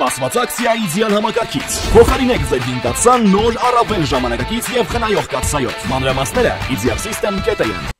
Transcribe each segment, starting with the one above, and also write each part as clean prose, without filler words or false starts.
Սպասված ակցիայի ձյան համակարգից։ Փոխարինեք ձեր 5 նոր առավել ժամանակակից եւ խնայող կաթսայով։ Մանրամասները idealsystem.am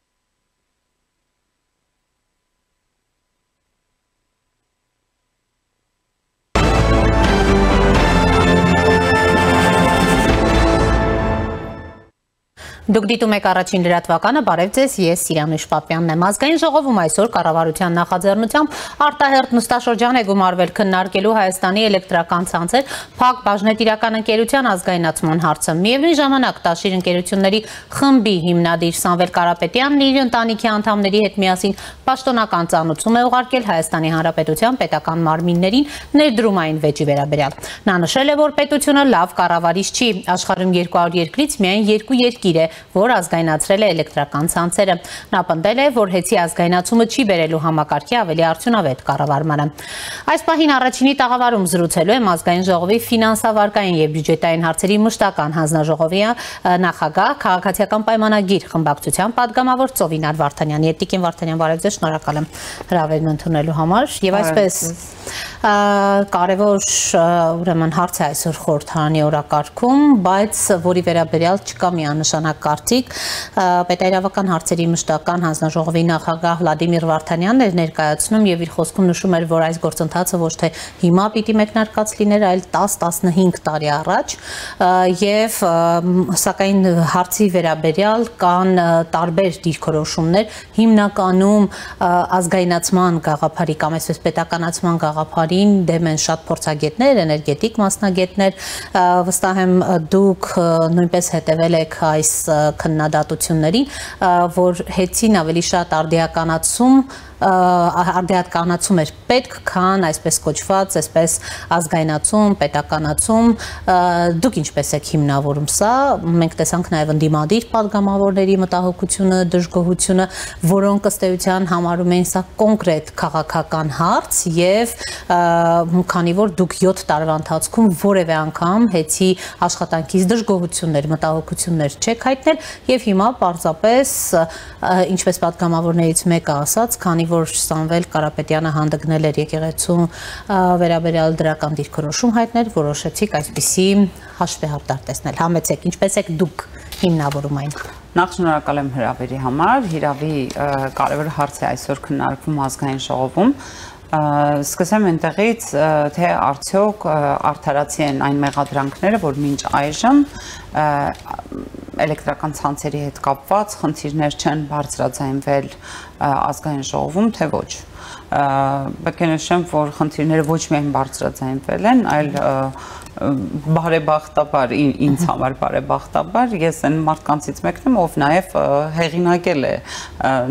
Դուք դիտում եք առաջին լրատվականը, բարև ձեզ, ես Սիրանուշ Պապյանն եմ։ Ազգային ժողովում այսօր կառավարության նախաձեռնությամբ արտահերթ նստաշրջան է գումարվել քննարկելու Հայաստանի էլեկտրական ցանցեր փակ բաժնետիրական ընկերության ազգայնացման հարցը։ Միևնույն ժամանակ Տաշիր ընկերությունների խմբի հիմնադիր Սամվել Կարապետյանն իր ընտանիքի անդամների հետ միասին պաշտոնական ծանոթում է ուղարկել Հայաստանի Հանրապետության պետական մարմիններին ներդրումային վեճի վերաբերյալ։ Նա նշել է, որ պետությունը լավ կառավարիչ չի, աշխարհում 200 երկրից միայն 2 երկիր է, որ ազգայնացրել է էլեկտրական ցանցերը։ Նա պնդել է, որ հեծի ազգայնացումը չի բերելու համակարգի ավելի արդյունավետ կառավարմանը։ Այս պահին առաջինի տաղավարում զրուցելու եմ ազգային ժողովի ֆինանսավարկային եւ բյուջետային հարցերի մշտական հանձնաժողովի նախագահ քաղաքացիական պայմանագիր խմբակցության падգամավոր Ծովինար Վարդանյանի հետ։ Տիկին Վարդանյան, բարև ձեզ, շնորհակալ եմ հրավերն ընդունելու համար եւ այսպես կարևոր ուրեմն հարց է այսօր խորհրդարանի օրակարգում, բայց որի վերաբերյալ չկա միանշանակ կարծիք։ Պետայրավական հարցերի մշտական հանձնաժողովի նախագահ Վլադիմիր Վարդանյանն էր ներկայացնում եւ իր խոսքում նշում էր, որ այս գործընթացը ոչ թե հիմա պիտի մեկնարկած լիներ, այլ 10-15 տարի առաջ եւ սակայն հարցի վերաբերյալ կան տարբեր դիրքորոշումներ, հիմնականում ազգայնացման գաղափարի կամ այսպես պետականացման գաղափարին դեմ են շատ փորձագետներ, էներգետիկ մասնագետներ, վստահ եմ դուք նույնպես հետևել եք այս քննադատություններին, որ հեծին ավելի շատ արդիականացում էր պետք, քան այսպես կոչված, այսպես ազգայնացում, պետականացում։ Դուք ինչպես եք հիմնավորում սա։ Մենք տեսանք նաև ընդդիմադիր падգամավորների մտահոգությունը, դժգոհությունը, որոնք ըստ էության համարում են սա կոնկրետ քաղաքական հարց եւ քանի որ դուք 7 տարվա ընթացքում որևէ անգամ հեծի աշխատանքից դժգոհություններ, մտահոգություններ չեք հայտնել եւ հիմա պարզապես ինչպես падգամավորներից մեկը ասաց, քանի որ Սամվել Կարապետյանը հանդգնել էր եկեղեցու վերաբերյալ դրական դիրքորոշում հայտնել, որոշեցիք այսպիսի հաշվեհարդար տեսնել։ Համեցեք, ինչպես եք դուք հիմնավորում այն։ Նախ շնորհակալ եմ հրավերի համար, հիրավի կարևոր հարց է այսօր քննարկվում ազգային ժողովում։ Սկսեմ այնտեղից, թե արդյոք արդարացի են այն մեղադրանքները, որ մինչ այժմ էլեկտրական ցանցերի հետ կապված խնդիրներ չեն բարձրաձայնվել ազգային ժողովում, թե ոչ։ Պետք է նշեմ, որ խնդիրները ոչ միայն բարձրաձայնվել են, այլ բարեբախտաբար, ինձ համար բարեբախտաբար, ես այն մարդկանցից մեկն եմ, ով նաև հեղինակել է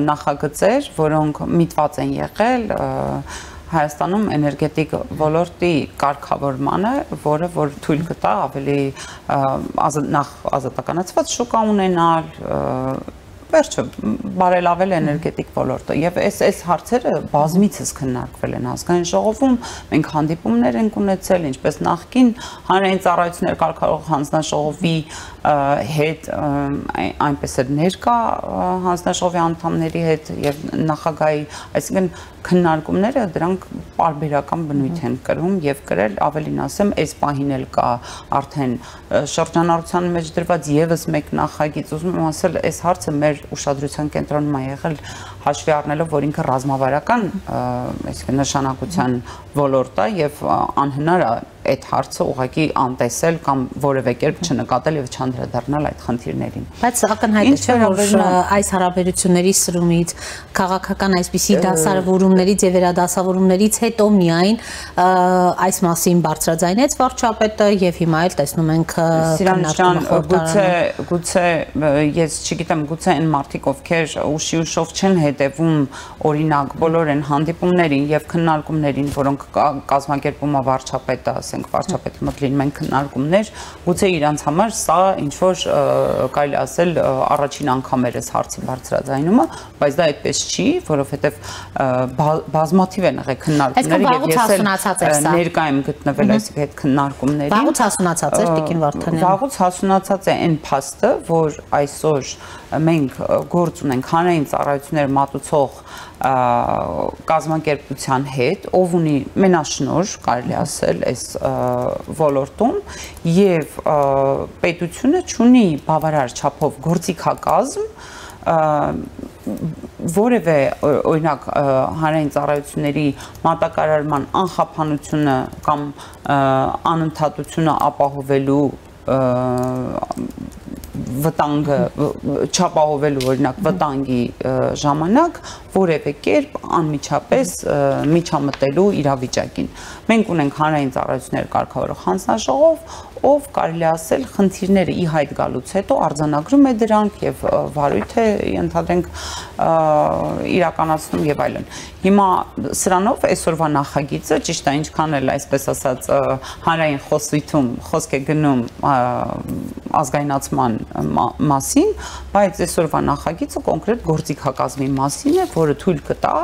նախագծեր, որոնք միտված են եղել Հայաստանում էներգետիկ ոլորտի կարգավորմանը, որը որ թույլ կտա ավելի ազատականացված շուկա ունենալ, վերջը բարելավել էներգետիկ ոլորտը եւ այս հարցերը բազմիցս քննարկվել են ազգային ժողովում, մենք հանդիպումներ ենք ունեցել, ինչպես նախկին հանրային ծառայություններ կարգավորող հանձնաժողովի հետ, այնպես էլ ներկա հանձնաժողովի անդամների հետ եւ նախագահի, այսինքն քննարկումները դրանք պարբերական բնույթ են կրում եւ կրել, ավելին ասեմ, այս պահին էլ կա արդեն շրջանառության մեջ դրված եւս մեկ նախագիծ, ուզում եմ ասել, այս հարցը մեր ուշադրության կենտրոնում է եղել հաշվի առնելով, որ ինքը ռազմավարական այսինքն նշանակության ոլորտ է եւ անհնար է այդ հարցը ուղղակի անտեսել կամ որևէ կերպ չնկատել եւ չանդրադառնալ այդ խնդիրներին։ Բայց ակնհայտ է, որ այս հարաբերությունների սրումից, քաղաքական այսպիսի դասավորումներից եւ վերադասավորումներից հետո միայն այս մասին բարձրաձայնեց վարչապետը եւ հիմա էլ տեսնում ենք գուցե ես չգիտեմ, գուցե այն մարդիկ, ովքեր ուշի ուշով չեն հետևում օրինակ բոլոր այն հանդիպումներին եւ քննարկումներին, որոնք կազմակերպում է վարչապետը, ասենք վարչապետի մոտ լինում են քննարկումներ, գուցե իրանց համար սա ինչ որ կարելի ասել առաջին անգամ էր այս հարցի բարձրաձայնումը, բայց դա այդպես չի, որովհետեւ բազմաթիվ են եղել քննարկումները եւ ես ներկա եմ գտնվել այս այդ քննարկումներին։ Վաղուց հասունացած էր Տիկին Վարդանյան։ Վաղուց հասունացած է այն փաստը, որ այսօր մենք գործ ունենք հանրային ծառայություններ մատուցող կազմակերպության հետ, ով ունի մենաշնորհ, կարելի ասել, այս ոլորտում եւ պետությունը ունի բավարար չափով գործիքակազմ, որևէ օրինակ հանրային ծառայությունների մատակարարման անխափանությունը կամ անընդհատությունը ապահովելու վտանգը չապահովելու օրինակ վտանգի ժամանակ որևէ կերպ անմիջապես միջամտելու իրավիճակին։ Մենք ունենք հանրային ծառայություններ կարգավորող հանձնաժողով, ով կարելի ասել խնդիրները ի հայտ գալուց հետո արձանագրում է դրանք եւ վարույթ է ընդհանրենք իրականացնում եւ այլն։ Հիմա սրանով այսօրվա նախագիծը ճիշտ է ինչքան էլ այսպես ասած հանրային խոսույթում խոսք է գնում ազգայնացման մասին, բայց այսօրվա նախագիծը կոնկրետ գործիքակազմի մասին է, որը թույլ կտա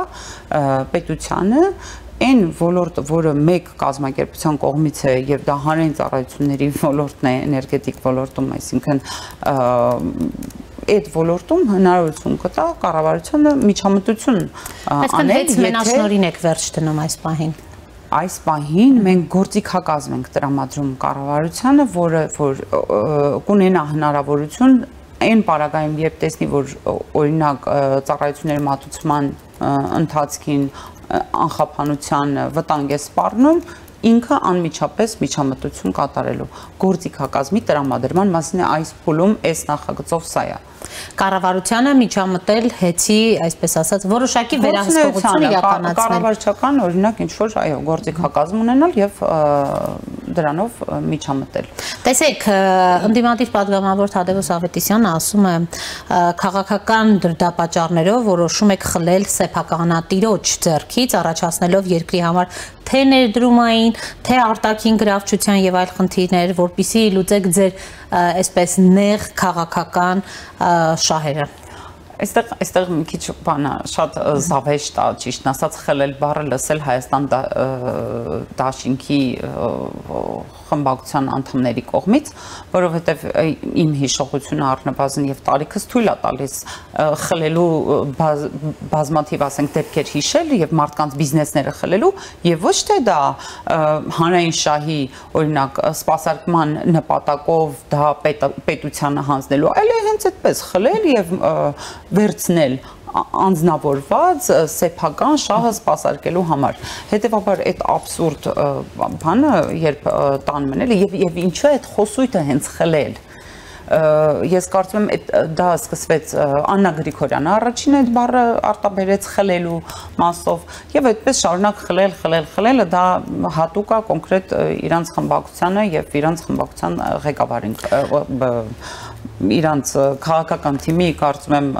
պետությանը այն ոլորտը, որը մեկ կազմակերպության կողմից է եւ դա հանրային ծառայությունների ոլորտն է, էներգետիկ ոլորտում, այսինքն այդ ոլորտում հնարավորություն կտա կառավարությանը միջամտություն Այսինքն հետ մենաշնորհին եք վերջ դնում այս պահին։ Այս պահին մենք գործիքակազմ ենք տրամադրում կառավարությանը, որը որ կունենա հնարավորություն այն պարագայում, երբ տեսնի, որ օրինակ ծառայությունների մատուցման ընթացքին անխափանության վտանգ է սպառնում, ինքը անմիջապես միջամտություն կատարելու գործիքակազմի տրամադրման մասին է այս փուլում այս նախագծով սա է։ Կառավարությանը միջամտել հեծի, այսպես ասած, որոշակի վերահսկողություն իրականացնել։ Կառավարչական օրինակ ինչ որ այո գործիքակազմ ունենալ եւ դրանով միջամտել։ Տեսեք, ընդդիմադիր պատգամավոր Թադևոս Ավետիսյանը ասում է, քաղաքական դրդապատճառներով որոշում եք խլել սեփականատիրոջ ձեռքից, առաջացնելով երկրի համար թե ներդրումային, թե արտաքին գրավչության եւ այլ խնդիրներ, որպիսի լուծեք ձեր այսպես նեղ քաղաքական շահերը։ Այստեղ մի քիչ բանը շատ զավեշտ է, ճիշտն ասած խլել բառը լսել Հայաստան դաշինքի խմբակցության անդամների կողմից, որովհետև իմ հիշողությունը առնվազն եւ տարիքս թույլ է տալիս խլելու բազմաթիվ ասենք դեպքեր հիշել եւ մարդկանց բիզնեսները խլելու եւ ոչ թե դա հանրային շահի օրինակ սպասարկման նպատակով դա պետությանը հանձնելու, այլ հենց այդպես խլել եւ վերցնել անձնավորված սեփական շահը սպասարկելու համար։ Հետևաբար այդ абսուրդ բանը երբ տան մնել եւ ինչու է այդ խոսույթը հենց խլել։ Ես կարծում եմ դա սկսվեց Աննա Գրիգորյանը առաջին այդ բառը արտաբերեց խլելու մասով եւ այդպես շարունակ խլելը դա հատուկ է կոնկրետ իրանց խմբակցությանը եւ իրանց խմբակցության ղեկավարին իրանց քաղաքական թիմի կարծում եմ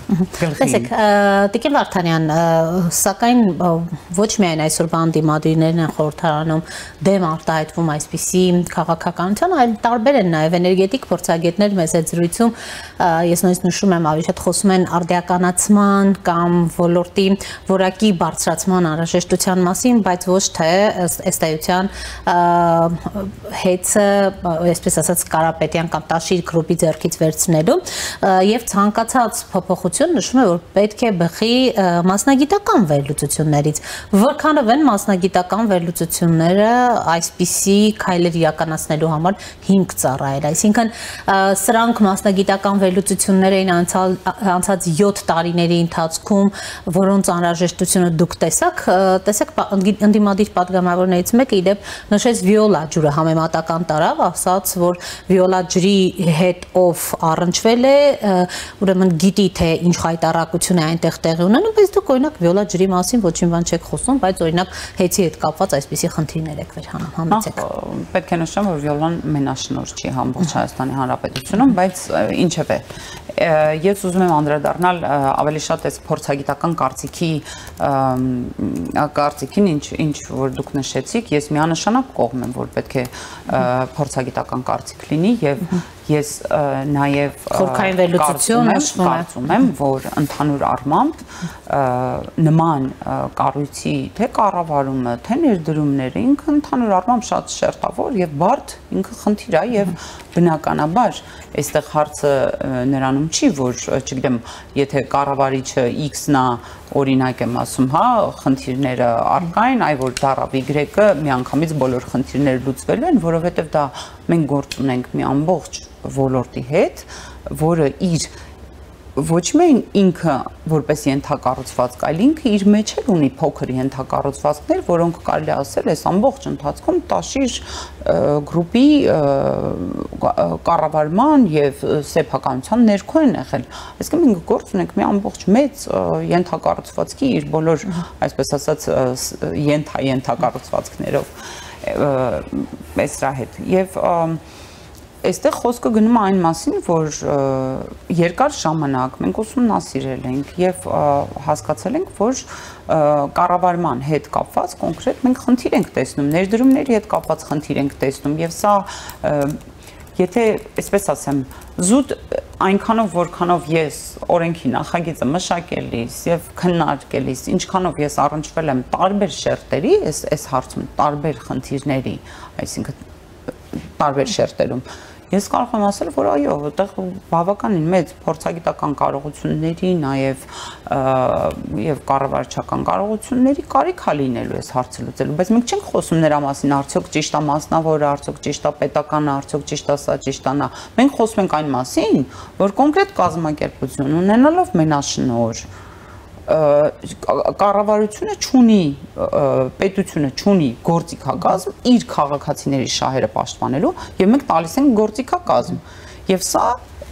Տեսեք, Տիկին Վարդանյան, սակայն ոչ միայն այսօր բանդիմադիրներն են խորհրդարանում դեմ արտահայտվում այսպիսի քաղաքականության, այլ տարբեր են նաև էներգետիկ փորձագետներ մեծ այդ զրույցում, ես նույնիսկ նշում եմ ավելի շատ խոսում են արդիականացման կամ ոլորտի որակի բարձրացման անհրաժեշտության մասին, բայց ոչ թե ըստ էության հեծը, այսպես ասած Կարապետյան կամ Տաշիր գրուպի ձեռքից վերցնելու եւ ցանկացած փոփոխություն նշում է, որ պետք է բխի մասնագիտական վերլուծություններից։ Որքանով են մասնագիտական վերլուծությունները այսպիսի քայլեր իրականացնելու համար հիմք ծառայել։ Այսինքն սրանք մասնագիտական վերլուծություններ էին անցած 7 տարիների ընթացքում, որոնց անհրաժեշտությունը դուք տեսաք ընդդիմադիր պատգամավորներից մեկը իդեպ նշեց Վիոլա ջուրը համեմատական տարավ, ասաց, որ Վիոլա ջրի հետ ով առնչվել է, ուրեմն գիտի թե ինչ խայտարակություն է այնտեղ տեղի ունենում, բայց դուք օրինակ Վիոլա ջրի մասին ոչինչ բան չեք խոսում, բայց օրինակ հեծի հետ կապված այսպիսի խնդիրներ եք վերհանում, համեցեք։ Պետք է նշեմ, որ Վիոլան մենաշնորհ չի ամբողջ Հայաստանի Հանրապետությունում, բայց ինչևէ ես ուզում եմ անդրադառնալ ավելի շատ այս փորձագիտական կարծիքին, ինչ որ դուք նշեցիք, ես միանշանակ կողմ եմ, որ պետք է փորձագիտական կարծիք լինի եւ ես նաև խորքային վերլուծություն կարծում եմ, որ ընդհանուր առմամբ նման կառույցի թե կառավարումը, թե ներդրումները ինքը ընդհանուր առմամբ շատ շերտավոր եւ բարդ ինքը խնդիր է եւ բնականաբար այստեղ հարցը նրանում չի, որ չգիտեմ, եթե կառավարիչը X-նա օրինակ եմ ասում, հա, խնդիրները առկա են, այ որ դարավ Y-ը միանգամից բոլոր խնդիրները լուծվելու են, որովհետև դա մենք գործ ունենք մի ամբողջ ոլորտի հետ, որը իր ոչ միայն ինքը որպես ենթակառուցվածք, այլ ինքը իր մեջ էլ ունի փոքր ենթակառուցվածքներ, որոնք կարելի ասել այս ամբողջ ընթացքում Տաշիր գրուպի կառավարման եւ սեփականության ներքո են եղել։ Այսինքն մենք գործ ունենք մի ամբողջ մեծ ենթակառուցվածքի իր բոլոր, այսպես ասած, ենթակառուցվածքներով այսրա հետ եւ Այստեղ խոսքը գնում է այն մասին, որ երկար ժամանակ մենք ուսումնասիրել ենք եւ հասկացել ենք, որ կառավարման հետ կապված կոնկրետ մենք խնդիր ենք տեսնում, ներդրումների հետ կապված խնդիր ենք տեսնում եւ սա եթե այսպես ասեմ, զուտ այնքանով որքանով ես օրենքի նախագիծը մշակելիս եւ քննարկելիս, ինչքանով ես առնչվել եմ տարբեր շերտերի, այս հարցում տարբեր խնդիրների, այսինքն տարբեր շերտերում ես կարող եմ ասել, որ այո, այդտեղ բավականին մեծ փորձագիտական կարողությունների, նաև եւ կառավարչական կարողությունների կարիք է լինելու այս հարցը լուծելու, բայց մենք չենք խոսում նրա մասին, արդյոք ճիշտ է մասնավորը, արդյոք ճիշտ է պետականը, արդյոք ճիշտ է սա, ճիշտ է նա։ Մենք խոսում ենք այն մասին, որ կոնկրետ կազմակերպություն ունենալով մենաշնորհ կառավարությունը չունի, պետությունը չունի գործիքակազմ իր քաղաքացիների շահերը պաշտպանելու եւ մենք տալիս ենք գործիքակազմ եւ սա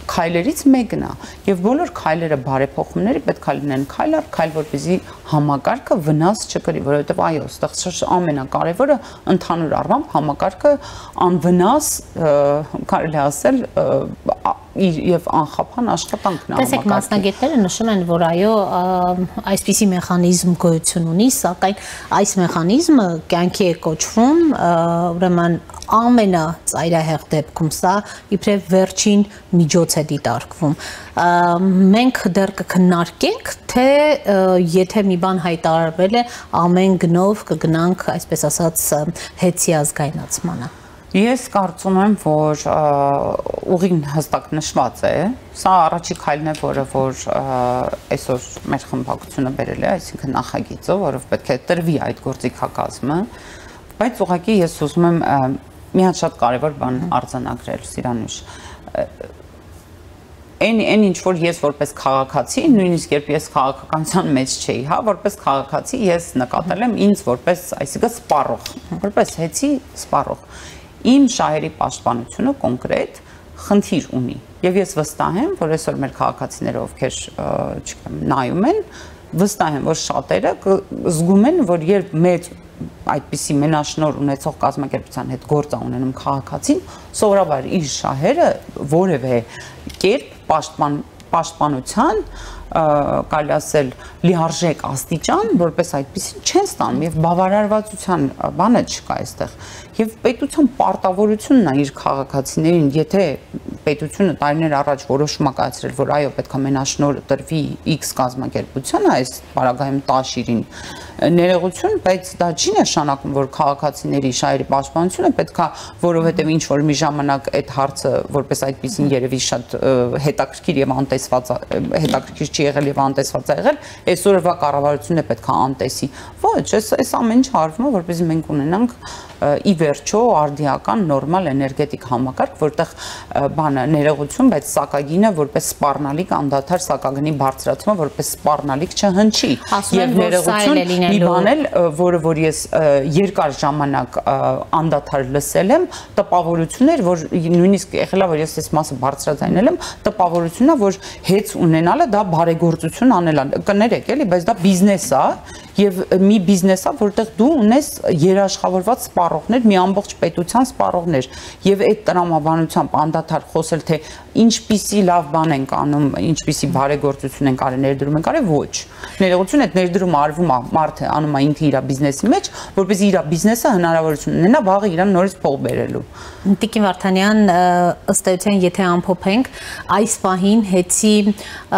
քայլերից մեկն է եւ բոլոր քայլերը բարեփոխումները պետք է լինեն քայլ առ քայլ, որպեսզի համակարգը վնաս չկրի, որովհետեւ այո, այստեղ ամենակարևորը ընդհանուր առմամբ համակարգը անվնաս կարելի ասել եւ անխափան աշխատանքն է։ Տեսեք, մասնագետները նշում են, որ այո, այսպիսի մեխանիզմ գոյություն ունի, սակայն այս մեխանիզմը կյանքի է կոչվում, ուրեմն ամենածայրահեղ դեպքում սա իբրև վերջին միջոց է դիտարկվում։ Մենք դեռ կքննարկենք, թե եթե մի բան հայտարարվել է, ամեն գնով կգնանք, այսպես ասած, հեծի ազգայնացմանը։ Ես կարծում եմ, որ ուղին հստակ նշված է, սա առաջի քայլն է, որը որ այսօր մեր խմբակցությունը բերել է, այսինքն նախագիծը, որով պետք է տրվի այդ գործիքակազմը, բայց ուղղակի ես ուզում եմ մի հատ շատ կարևոր բան արձանագրել, Սիրանուշ։ Այն ինչ որ ես որպես քաղաքացի, նույնիսկ երբ ես քաղաքականության մեջ չէի, հա, որպես քաղաքացի ես նկատել եմ ինձ որպես, այսինքն սպառող, որպես հեծի սպառող։ Իմ շահերի պաշտպանությունը կոնկրետ խնդիր ունի եւ ես վստահ եմ, որ այսօր մեր քաղաքացիները ովքեր նայում են, վստահ եմ, որ շատերը զգում են, որ երբ մեծ այդպիսի մենաշնորհ ունեցող կազմակերպության հետ գործ ունենում քաղաքացին, սովորաբար իր շահերը որևէ կերպ պաշտպանության կարելի ասել լիարժեք աստիճան, որպես այդպեսին չեն ստանում եւ բավարարվածության բանը չկա այստեղ։ Եվ պետության պարտավորությունն է իր քաղաքացիներին, եթե պետությունը տարիներ առաջ որոշում է կայացրել, որ այո, պետք է մենաշնորհ տրվի X կազմակերպության, այս պարագայում Տաշիրին ներողություն, բայց դա չի նշանակում, որ քաղաքացիների շահերի պաշտպանությունը պետք է, որովհետև ինչ որ մի ժամանակ այդ հարցը որպես այդպեսին երևի շատ հետաքրքիր եւ անտեսված հետաքրքիր չի եղել եւ անտեսված է եղել, այսօրվա կառավարությունն է պետք է անտեսի։ Ոչ, այս ամեն ինչ արվում է, որպեսզի մենք ունենանք ի վերջո արդիական նորմալ էներգետիկ համակարգ, որտեղ բանը ներողություն, բայց սակագինը որպես սպառնալիք անդադար սակագնի բարձրացումը որպես սպառնալիք չհնչի։ Եվ ներողություն մի բան էլ, որը որ ես երկար ժամանակ անդադար լսել եմ, տպավորություն էր, որ նույնիսկ եղել է, որ ես այս մասը բարձրաձայնել եմ, տպավորությունն է, որ հեծ ունենալը դա բարեգործություն անել է, կներեք էլի, բայց դա բիզնես է եւ մի բիզնես է, որտեղ դու ունես երաշխավորված սպառողներ, մի ամբողջ պետության սպառողներ եւ այդ տրամաբանությամբ անդադար խոսել թե ինչպիսի լավ բան ենք անում, ինչպիսի բարեգործություն ենք արել, ներդրում ենք արել, ոչ։ Ներողություն, այդ ներդրումը արվում է, մարդը անում է ինքը իր բիզնեսի մեջ, որպեսզի իր բիզնեսը հնարավորություն ունենա վաղը իրան նորից փող բերելու։ Տիկին Վարդանյան, ըստ էության, եթե ամփոփենք, այս պահին հեծի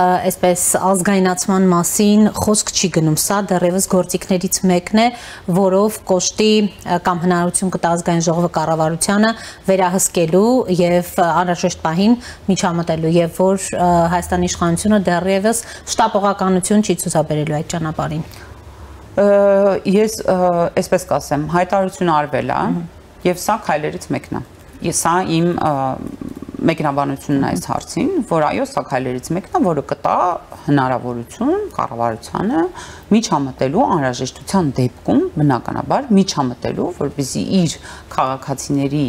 այսպես ազգայնացման մասին խոսք չի գնում, սա դեռևս այսպես գործիքներից մեկն է, որով կոշտի կամ հնարավորություն կտա ազգային ժողովը կառավարությանը վերահսկելու եւ անհրաժեշտ պահին միջամտելու եւ որ Հայաստանի իշխանությունը դեռևս շտապողականություն չի ցուցաբերելու այդ ճանապարհին։ Ես այսպես կասեմ, հայտարարություն արվել է եւ սա քայլերից մեկն է։ Սա իմ մեկնաբանությունն է այս հարցին, որ այո, սա քայլերից մեկն է, որը կտա հնարավորություն կառավարությանը միջամտելու անհրաժեշտության դեպքում բնականաբար միջամտելու, որպեսզի իր քաղաքացիների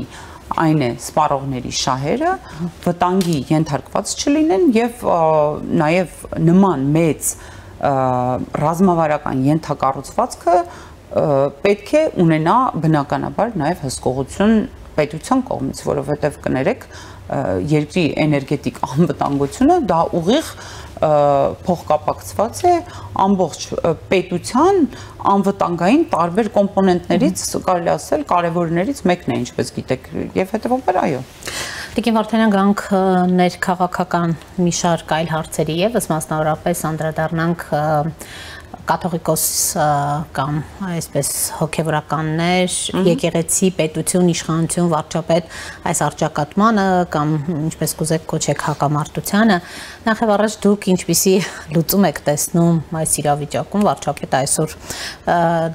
այն է սպառողների շահերը վտանգի ենթարկված չլինեն եւ նաեւ նման մեծ ռազմավարական ենթակառուցվածքը պետք է ունենա բնականաբար նաեւ հսկողություն պետության կողմից, որովհետեւ կներեք երկրի էներգետիկ անվտանգությունը դա ուղիղ փոխկապակցված է ամբողջ պետության անվտանգային տարբեր կոմպոնենտներից, կարելի ասել, կարևորներից մեկն է, ինչպես գիտեք, եւ հետեւաբար այո։ Տիկին Վարդանյան, գանք ներքաղաքական մի շարք այլ հարցերի եւս մասնավորապես անդրադառնանք կաթողիկոս կամ այսպես հոգևորականներ, եկեղեցի, պետություն, իշխանություն, վարչապետ այս արճակատմանը կամ ինչպես կուզեք կոչեք հակամարտությանը, նախ առաջ դուք ինչպիսի լուծում եք տեսնում այս իրավիճակում, վարչապետը այսօր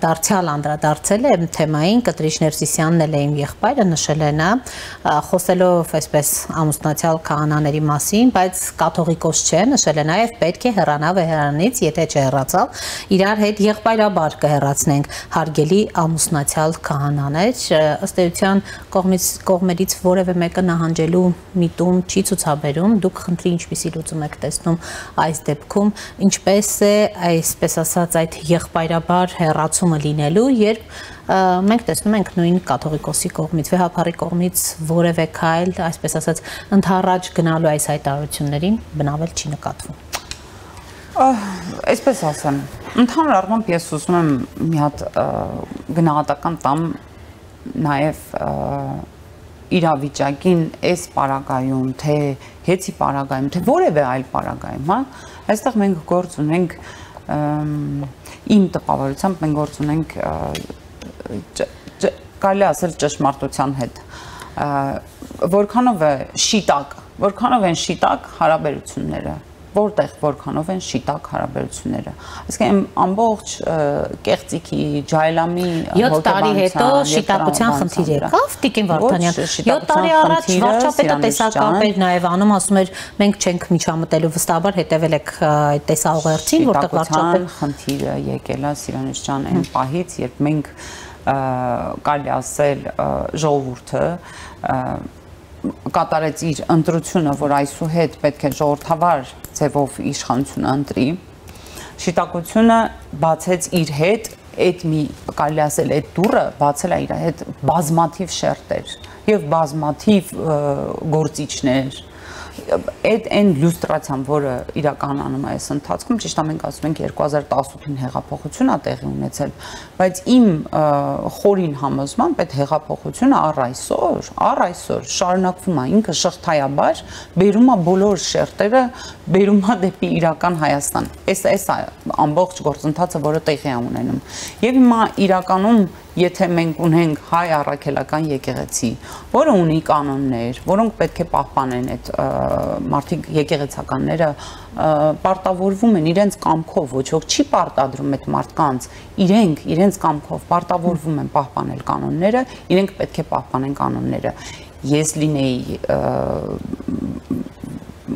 դարձյալ անդրադարձել է թեմային, Կտրիչ Ներսիսյանն էլ է իմ եղբայրը, նշել է նա, խոսելով այսպես ամուսնացյալ քահանաների մասին, բայց կաթողիկոս չէ, նշել է նաև պետք է հեռանա վեհարանից, եթե չհեռացավ իրար հետ եղբայրաբար կհեռացնենք հարգելի ամուսնացյալ քահանաներ, ըստ էության կողմերից որևէ մեկը նահանջելու միտում չի ցուցաբերում, դուք խնդրի ինչպիսի լուծում եք տեսնում այս դեպքում, ինչպես է այսպես ասած այդ եղբայրաբար հեռացումը լինելու, երբ մենք տեսնում ենք նույն կաթողիկոսի կողմից, վեհափառի կողմից որևէ քայլ, այսպես ասած, ընդառաջ գնալու այս հայտարարություններին բնավել չի նկատվում։ Այսպես ասեմ, ընդհանուր առմամբ ես ուզում եմ մի հատ գնահատական տամ նաև իրավիճակին այս պարագայում, թե հեցի պարագայում, թե որևէ այլ պարագայում, հա, այստեղ մենք գործ ունենք իմ տպավորությամբ մենք գործ ունենք կարելի ասել ճշմարտության հետ, որքանով են շիտակ հարաբերությունները, որտեղ որքանով են շիտակ հարաբերությունները։ Այսինքն ամբողջ կեղծիքի, ջայլամի 7 տարի հետո շիտակության խնդիր եկավ, Տիկին Վարդանյան, 7 տարի առաջ վարչապետը տեսակապ էր նաև անում, ասում էր մենք չենք միջամտելու, վստահաբար հետևել եք այդ տեսաուղերձին, որտեղ վարչապետը խնդիրը եկել է Սիրոնից ջան այն պահից, երբ մենք կարելի ասել ժողովուրդը կատարեց իր ընտրությունը, որ այսուհետ պետք է ժողովրդավար ձևով իշխանությունը ընտրի, շիտակությունը բացեց իր հետ, այդ մի կարելի ասել այդ դուռը բացել է իր հետ բազմաթիվ շերտեր եւ բազմաթիվ գործիչներ, այդ այն լյուստրացիան, որը իրականանում է այս ընթացքում, ճիշտ է մենք ասում ենք 2018-ին հեղափոխություն է տեղի ունեցել, բայց իմ խորին համոզմամբ այդ հեղափոխությունը առ այսօր շարունակվում է, ինքը շղթայաբար բերում է բոլոր շերտերը, բերում է դեպի իրական Հայաստան։ Այս է ամբողջ գործընթացը, որը տեղի է ունենում։ Եվ հիմա իրականում եթե մենք ունենք հայ առաքելական եկեղեցի, որը ունի կանոններ, որոնք պետք է պահպանեն այդ մարդիկ եկեղեցականները պարտավորվում են իրենց կամքով, ոչ ոք չի պարտադրում այդ մարդկանց, իրենց կամքով պարտավորվում են պահպանել կանոնները, իրենք պետք է պահպանեն կանոնները։ Ես լինեի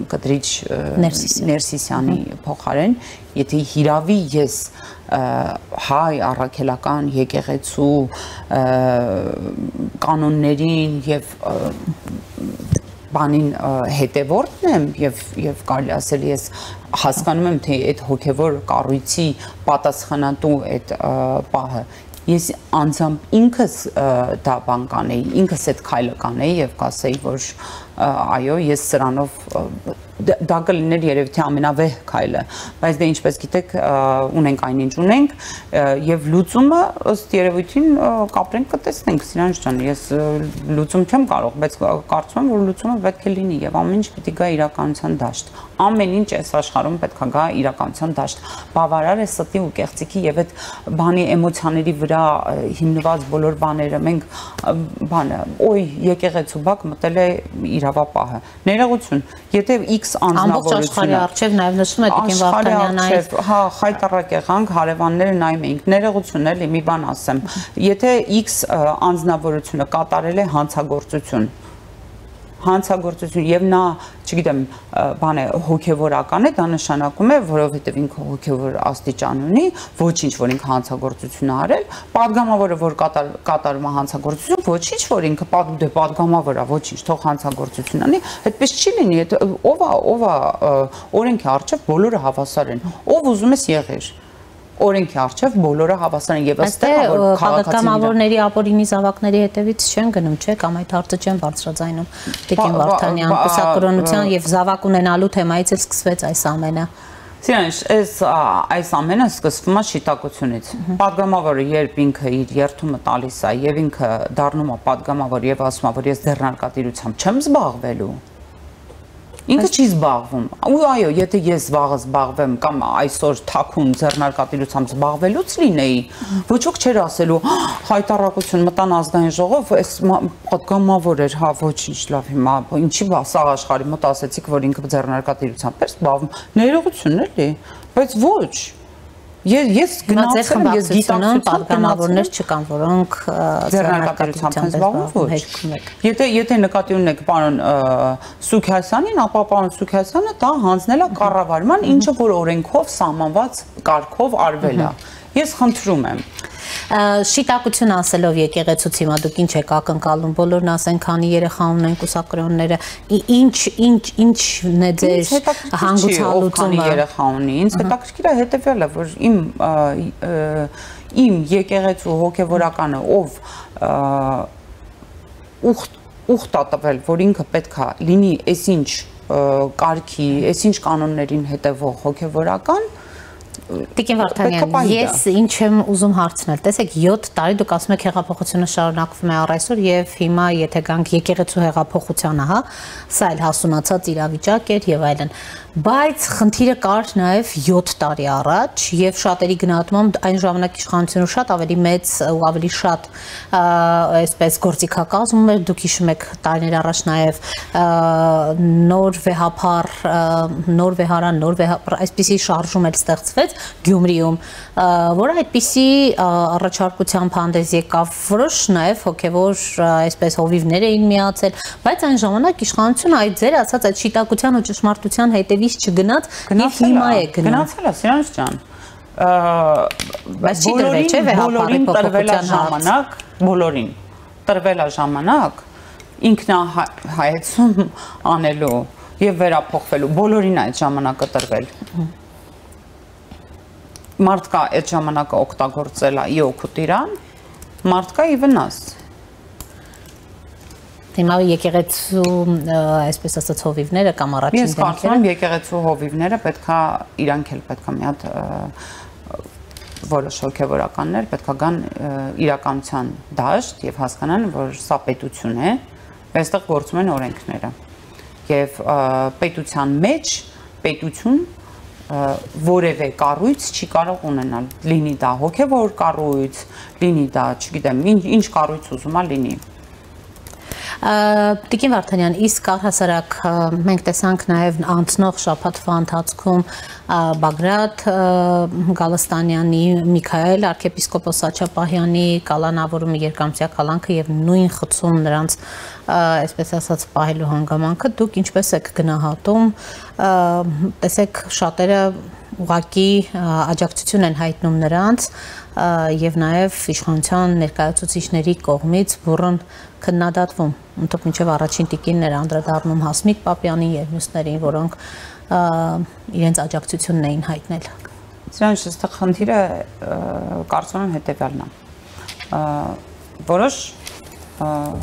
Կտրիչ Ներսիսյանի փոխարեն, եթե հիրավի ես հայ առաքելական եկեղեցու կանոններին եւ բանին հետևորդն եմ եւ կարելի ասել ես հասկանում եմ թե այդ հոգեվոր կառույցի պատասխանատու այդ պահը ես անձամբ ինքս դա բան կանեի, ինքս այդ քայլը կանեի եւ կասեի, որ այո, ես սրանով դա կլիներ երևի թե ամենավեհ քայլը, բայց դե ինչպես գիտեք, ունենք այնինչ ունենք եւ լուծումը ըստ երևույթին կապրենք կտեսնենք, Սիրանուշ ջան, ես լուծում չեմ կարող, բայց կարծում եմ, որ լուծումը պետք է լինի եւ ամեն ինչ պիտի գա իրականության դաշտ։ Ամեն ինչ այս աշխարհում պետք է գա իրականության դաշտ։ Բավարար է ստի ու կեղծիքի եւ այդ բանի էմոցիաների վրա հիմնված բոլոր բաները, մենք բանը, օй, եկեղեցու բակ մտել է իրավապահը։ Ներողություն, եթե X անձնավորությունը արչև նաև նշում է Տիկին Վարդանյանը, հա, խայտարակ եղանք, հարևանները նայում էինք, ներողություն էլի, մի բան ասեմ, եթե X անձնավորությունը կատարել է հանցագործություն եւ նա, չգիտեմ, բան է հոգեվորական է, դա նշանակում է, որովհետեւ ինքը հոգեվոր աստիճան ունի, ոչինչ, որ ինքը հանցագործություն է արել, падգամավորը, որ կատարում է հանցագործություն, ոչինչ, որ ինքը падգամավոր է, ոչինչ, թող հանցագործություն անի, այդպես չի լինի, ով է օրենքի առջև բոլորը հավասար են, ով ուզում ես եղիր օրենքի առջև բոլորը հավասար են եւ ըստ էի որ քաղաքացիների ապօրինի զավակների հետևից չեն գնում, չէ՞, կամ այդ հարցը չեն բարձրաձայնում Տիկին Վարդանյան, կուսակրոնության եւ զավակ ունենալու թեմայից էլ սկսվեց այս ամենը։ Սիրանուշ, այս ամենը սկսվում է շիտակությունից։ Падգամավորը երբ ինքը իր երթումը տալիս է եւ ինքը դառնում է падգամավոր եւ ասում է, որ ես ձեռնարկատիրությամբ չեմ զբաղվելու, ինքը չի զբաղվում։ Ու այո, եթե ես վաղը զբաղվեմ կամ այսօր թաքուն ձեռնարկատիրությամբ զբաղվելուց լինեի, ոչ ոք չէր ասելու, հայտարարություն մտան ազգային ժողով, այս падգամավոր էր, հա, ոչինչ, լավ, հիմա ինչի սաղ աշխարհի մոտ ասեցիք, որ ինքը ձեռնարկատիրությամբ էր զբաղվում։ Ներողություն էլի, բայց ոչ։ Ես գնացել եմ, ես գիտակցություն падգամավորներ չկան, որոնք ձեռնարկատիրությամբ են զբաղվում, ոչ։ Եթե նկատի ունեք պարոն Սուքիասյանին, ապա պարոն Սուքիասյանը դա հանձնել է կառավարման, ինչը որ օրենքով սահմանված կարգով արվել է։ Ես խնդրում եմ շիտակություն ասելով եկեղեցուց հիմա դուք ինչ եք ակնկալում, բոլորն ասեն, քանի երեխա ունեն կուսակրոնները, ինչն է ձեր հանգուցալուծումը։ Քանի երեխա ունի, ինձ հետաքրքիր է հետևյալը, որ իմ եկեղեցու հոգևորականը, ով ուխտ է տվել, որ ինքը պետքա լինի այսինչ կարգի, այսինչ կանոններին հետևող հոգևորական, Տիկին Վարդանյան, ես ինչ եմ ուզում հարցնել, տեսեք 7 տարի դուք ասում եք հեղափոխությունը շարունակվում է առ այսօր եւ հիմա եթե գանք եկեղեցու հեղափոխությանը, հա, սա էլ հասունացած իրավիճակ էր եւ այլն, բայց խնդիրը կար նաեւ 7 տարի առաջ եւ շատերի գնահատմամբ այն ժամանակ իշխանությունը շատ ավելի մեծ ու ավելի շատ այսպես գործիքակազմ էր, դուք հիշում եք տարիներ առաջ նաեւ նոր վեհարան, այսպիսի շարժում էլ ստեղծվեց Գյումրիում, որ այդպիսի առաջարկությամբ հանդես եկավ որոշ նաև հոգևոր այսպես հովիվներ էին միացել, բայց այն ժամանակ իշխանությունը այդ ձեր ասած այդ շիտակության ու ճշմարտության հետևից չգնաց եւ հիմա է գնում։ Գնացել է, Սիրանուշ ջան։ Բայց չի տրվել, չէ՞, բոլորին տրվել է ժամանակ, բոլորին տրվել է ժամանակ ինքնահայեցում անելու եւ վերափոխվելու, բոլորին այդ ժամանակը տրվել։ Մարդկա այդ ժամանակը օգտագործել է ի օգուտ իրան, մարդկա ի վնաս։ Հիմա եկեղեցու այսպես ասած հովիվները կամ առաջին դեմքերը։ Ես կարծում եմ եկեղեցու հովիվները պետքա իրանք էլ պետքա մի հատ որոշ հոգևորականներ պետքա գան իրականության դաշտ եւ հասկանան, որ սա պետություն է, այստեղ գործում են օրենքները։ Եվ պետության մեջ պետություն որևէ կառույց չի կարող ունենալ, լինի դա հոգևոր կառույց, լինի դա, չգիտեմ, ինչ կառույց ուզում է լինի։ Տիկին Վարդանյան, իսկ առհասարակ մենք տեսանք նաև անցնող շաբաթվա ընթացքում Բագրատ Գալստանյանի, Միքայել arczepiskopos Աչապահյանի կալանավորումը երկամսյա կալանքը եւ նույն խցում նրանց այսպես ասած պահելու հանգամանքը, դուք ինչպես եք գնահատում, տեսեք շատերը ուղղակի աջակցություն են հայտնում նրանց եւ նաեւ իշխանության ներկայացուցիչների կողմից բուռն քննադատվում, ընդհանուր մինչև առաջին տիկիններ անդրադառնում Հասմիկ Պապյանին եւ մյուսներին, որոնք իրենց աջակցությունն էին հայտնել։ Սրանց այստեղ խնդիրը կարծում եմ հետեւյալն է։ Որոշ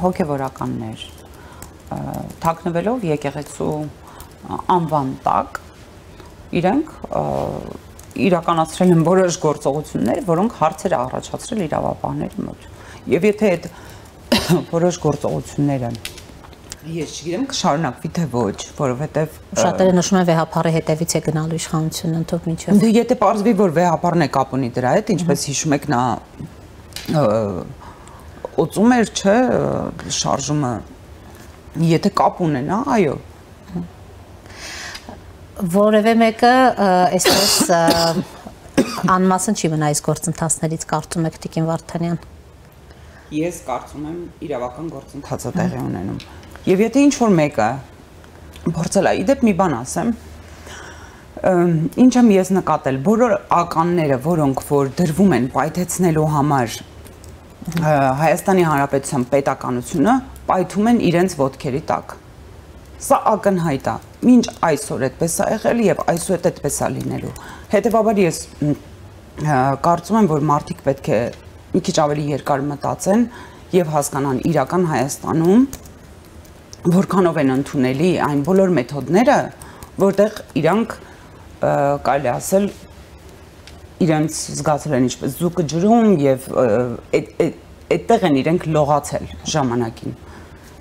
հոգևորականներ թաքնվելով եկեղեցու անվան տակ իրենք իրականացրել են որոշ գործողություններ, որոնք հարցեր առաջացրել իրավապահների մոտ։ Եվ եթե այդ որոշ գործողությունները ես չգիտեմ կշարունակվի թե ոչ, որովհետև շատերը նշում են վեհապարի հետևից է գնալու իշխանությունը ընդհանուր միջև։ Դե եթե պարզվի, որ վեհապարն է կապ ունի դրա հետ, ինչպես հիշում եք նա օծում էր, չէ, շարժումը, եթե կապ ունենա, այո։ Որևէ մեկը այսպես անմասն չի մնա այս գործընթացներից կարծում եք Տիկին Վարդանյան։ Ես կարծում եմ իրավական գործընթացը տեղի ունենում։ Եվ եթե ինչ-որ մեկը փորձել է, իդեպ մի բան ասեմ, ինչ եմ ես նկատել, բոլոր ականները, որոնք որ դրվում են պայթեցնելու համար Հայաստանի Հանրապետության պետականությունը, պայթում են իրենց ոտքերի տակ։ Սա ակնհայտ է, մինչ այսօր այդպես է եղել եւ այսօր այդպես է լինելու։ Հետեւաբար ես կարծում եմ, որ մարդիկ պետք է մի քիչ ավելի երկար մտածեն եւ հասկանան իրական Հայաստանում որքանով են ընդունելի այն բոլոր մեթոդները, որտեղ իրանք կարելի ասել իրենց զգացել են ինչպես զուգը ջրում եւ այդտեղ են իրենք լողացել ժամանակին։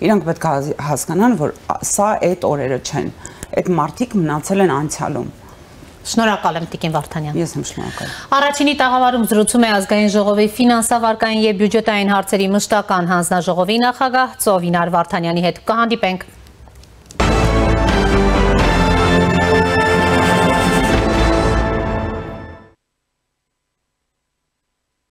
Իրանք պետք է հասկանան, որ սա այդ օրերը չեն։ Այդ մարդիկ մնացել են անցյալում։ Շնորհակալ եմ Տիկին Վարդանյան։ Ես եմ շնորհակալ։ Առաջինի տաղավարում զրուցում է ազգային ժողովի ֆինանսավարկային եւ բյուջետային հարցերի մշտական հանձնաժողովի նախագահ Ծովինար Վարդանյանի հետ։ Կհանդիպենք